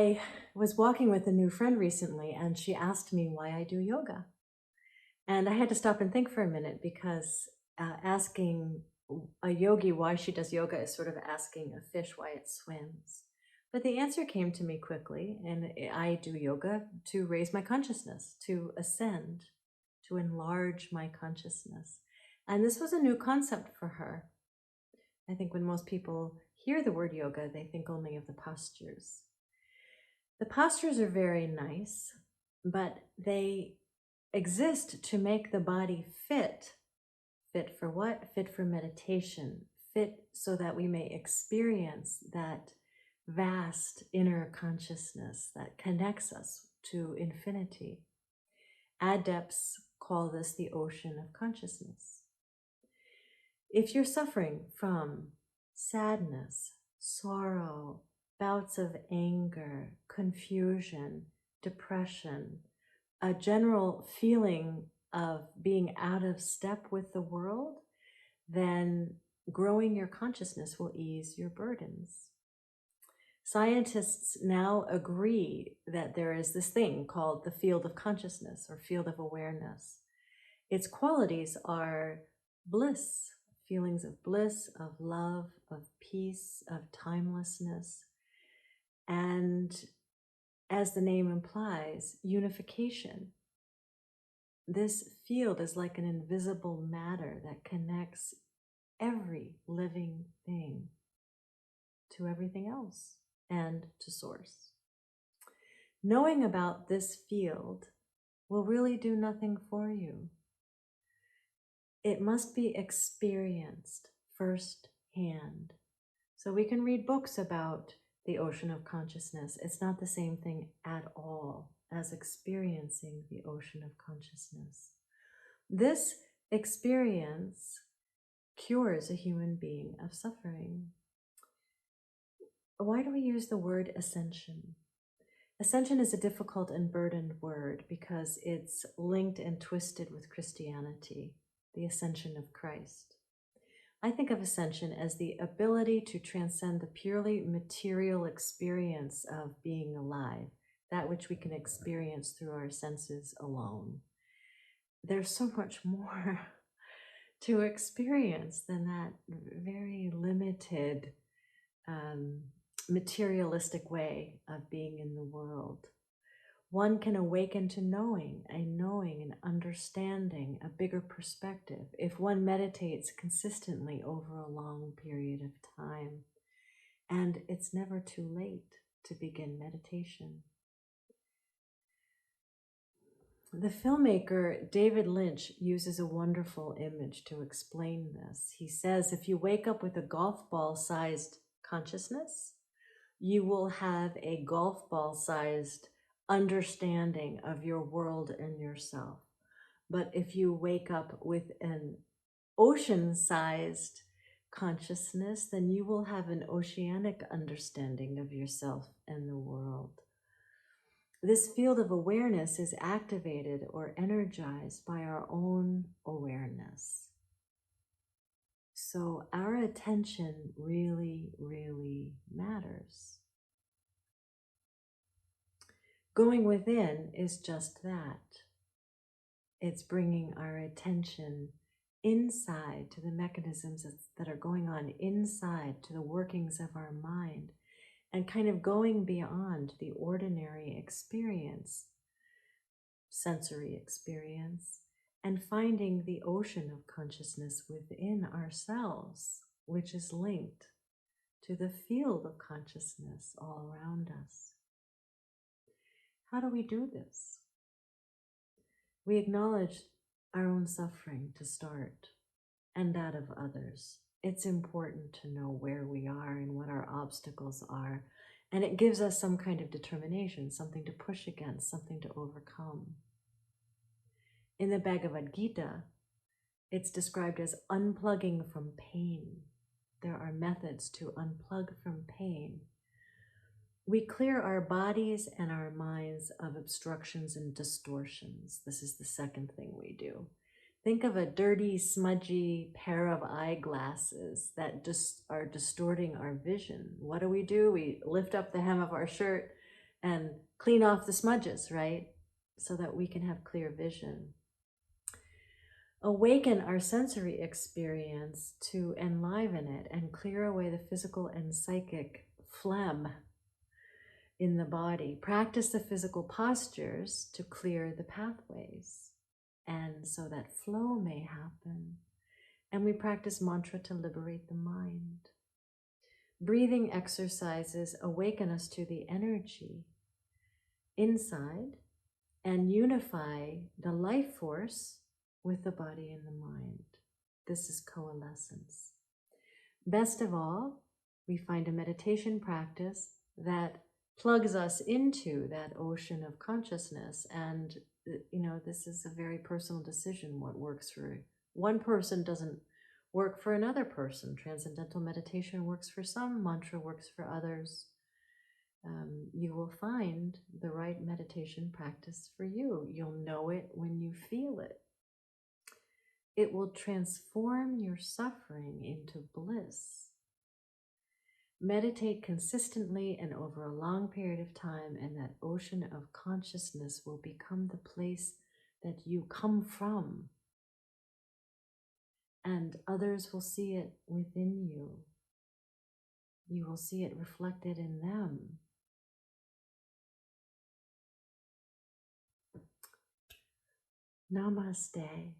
I was walking with a new friend recently, and she asked me why I do yoga. And I had to stop and think for a minute because asking a yogi why she does yoga is sort of asking a fish why it swims. But the answer came to me quickly, and I do yoga to raise my consciousness, to ascend, to enlarge my consciousness. And this was a new concept for her. I think when most people hear the word yoga, they think only of the postures. The postures are very nice, but they exist to make the body fit. Fit for what? Fit for meditation. Fit so that we may experience that vast inner consciousness that connects us to infinity. Adepts call this the ocean of consciousness. If you're suffering from sadness, sorrow, bouts of anger, confusion, depression, a general feeling of being out of step with the world, then growing your consciousness will ease your burdens. Scientists now agree that there is this thing called the field of consciousness or field of awareness. Its qualities are bliss, feelings of bliss, of love, of peace, of timelessness, and as the name implies, unification. This field is like an invisible matter that connects every living thing to everything else and to source. Knowing about this field will really do nothing for you. It must be experienced firsthand. So we can read books about the ocean of consciousness. It's not the same thing at all as experiencing the ocean of consciousness. This experience cures a human being of suffering. Why do we use the word ascension? Ascension is a difficult and burdened word because it's linked and twisted with Christianity, the ascension of Christ. I think of ascension as the ability to transcend the purely material experience of being alive, that which we can experience through our senses alone. There's so much more to experience than that very limited materialistic way of being in the world. One can awaken to knowing, an understanding, a bigger perspective, if one meditates consistently over a long period of time. And it's never too late to begin meditation. The filmmaker David Lynch uses a wonderful image to explain this. He says, if you wake up with a golf ball-sized consciousness, you will have a golf ball-sized understanding of your world and yourself. But if you wake up with an ocean-sized consciousness, then you will have an oceanic understanding of yourself and the world. This field of awareness is activated or energized by our own awareness. So our attention really, really matters. Going within is just that. It's bringing our attention inside to the mechanisms that are going on inside, to the workings of our mind, and kind of going beyond the ordinary experience, sensory experience, and finding the ocean of consciousness within ourselves, which is linked to the field of consciousness all around us. How do we do this? We acknowledge our own suffering to start, and that of others. It's important to know where we are and what our obstacles are, and it gives us some kind of determination, something to push against, something to overcome. In the Bhagavad Gita, it's described as unplugging from pain. There are methods to unplug from pain. We clear our bodies and our minds of obstructions and distortions. This is the second thing we do. Think of a dirty, smudgy pair of eyeglasses that just are distorting our vision. What do? We lift up the hem of our shirt and clean off the smudges, right? So that we can have clear vision. Awaken our sensory experience to enliven it and clear away the physical and psychic phlegm in the body. Practice the physical postures to clear the pathways, and so that flow may happen. And we practice mantra to liberate the mind. Breathing exercises awaken us to the energy inside and unify the life force with the body and the mind. This is coalescence. Best of all, we find a meditation practice that plugs us into that ocean of consciousness. And, this is a very personal decision. What works for one person doesn't work for another person. Transcendental meditation works for some, mantra works for others. You will find the right meditation practice for you. You'll know it when you feel it. It will transform your suffering into bliss. Meditate consistently and over a long period of time, and that ocean of consciousness will become the place that you come from. And others will see it within you. You will see it reflected in them. Namaste.